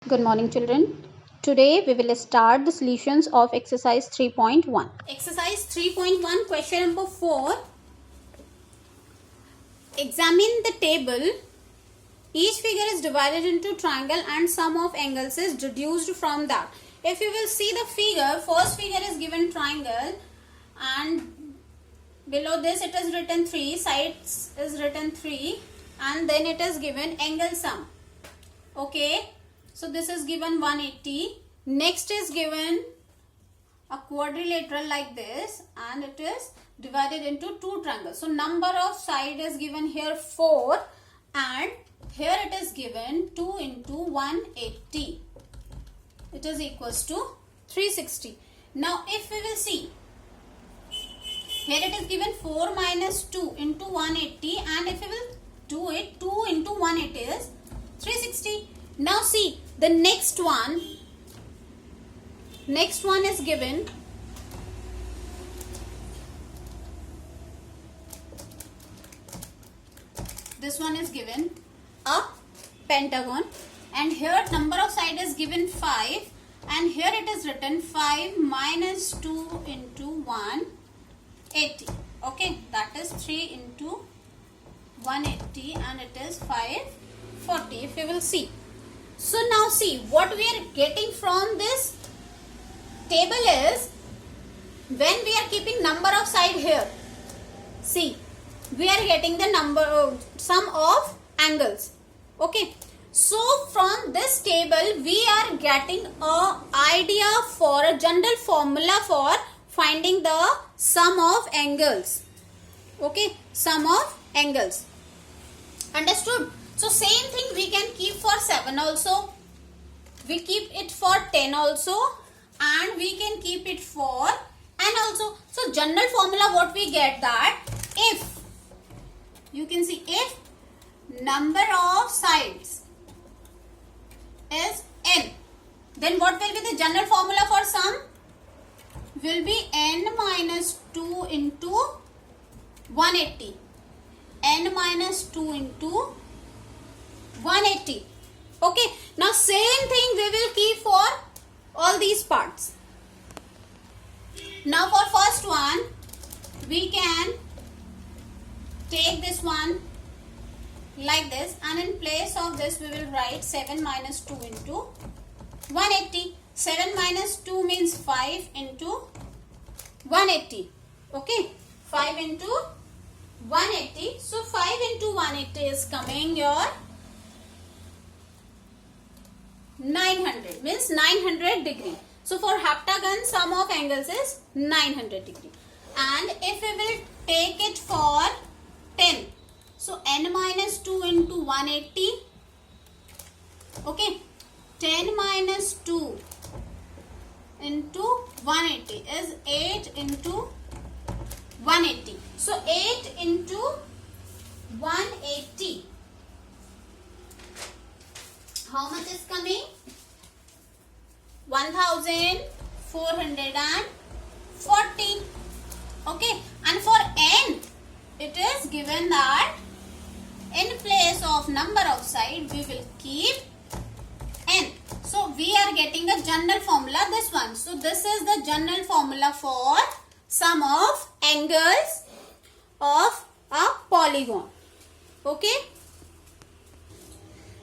Good morning, children. Today we will start the solutions of exercise 3.1. Exercise 3.1, question number 4. Examine the table. Each figure is divided into triangle and sum of angles is deduced from that. If you will see the figure, first figure is given triangle and below this it is written 3, sides is written 3 and then it is given angle sum. Okay. So this is given 180. Next is given a quadrilateral like this and it is divided into two triangles. So number of side is given here 4 and here it is given 2 into 180. It is equals to 360. Now if we will see, here it is given 4 minus 2 into 180 and if we will do it, 2 into 180 is 360. Now see the next one is given this one is given a pentagon and here number of side is given 5 and here it is written 5 minus 2 into 180. Okay, that is 3 into 180 and it is 540 if you will see. So now see what we are getting from this table is when we are keeping number of side here. See, we are getting the sum of angles. Okay. So from this table we are getting a idea for a general formula for finding the sum of angles. Okay, sum of angles. Understood? So same thing we can keep for 7 also. We keep it for 10 also. And we can keep it for and also. So general formula what we get that if you can see if number of sides is n, then what will be the general formula for sum? Will be n minus 2 into 180. N minus 2 into 180. Okay. Now same thing we will keep for all these parts. Now for first one we can take this one like this and in place of this we will write 7 minus 2 into 180. 7 minus 2 means 5 into 180. Okay. 5 into 180. So 5 into 180 is coming your 900 means 900 degree. So for heptagon sum of angles is 900 degree. And if we will take it for 10. So n minus 2 into 180. Okay. 10 minus 2 into 180 is 8 into 180. So 8 into 180. How much is coming? 1440. Okay. And for n, it is given that in place of number of side, we will keep n. So we are getting a general formula, this one. So this is the general formula for sum of angles of a polygon. Okay.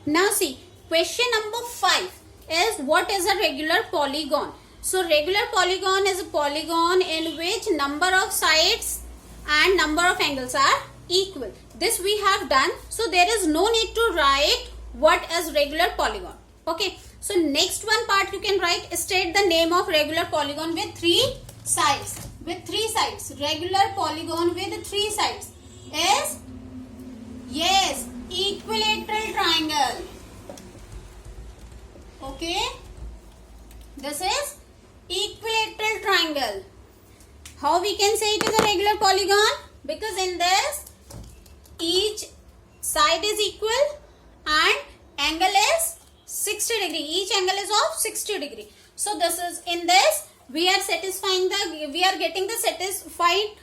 Now see. Question number 5 is what is a regular polygon? So regular polygon is a polygon in which number of sides and number of angles are equal. This we have done. So there is no need to write what is regular polygon. Okay. So next one part you can write, state the name of regular polygon with 3 sides. With 3 sides. Regular polygon with 3 sides is, yes, equilateral triangle. Okay, this is equilateral triangle. How we can say it is a regular polygon? Because in this each side is equal and angle is 60 degree. Each angle is of 60 degree. So this is in this we are getting the satisfied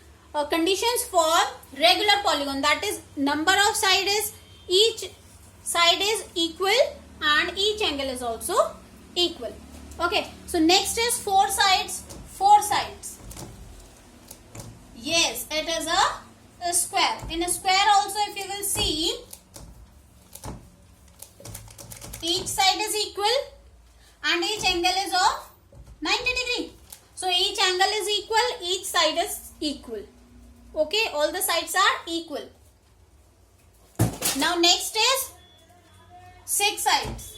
conditions for regular polygon. That is number of side is each side is equal and each angle is also equal. Okay, so next is four sides. Four sides. Yes, it is a square. In a square also, if you will see, each side is equal and each angle is of 90 degree. So each angle is equal, each side is equal. Okay, all the sides are equal. Now next is six sides.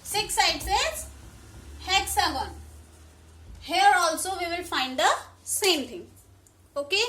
Six sides is hexagon. Here also we will find the same thing. Okay.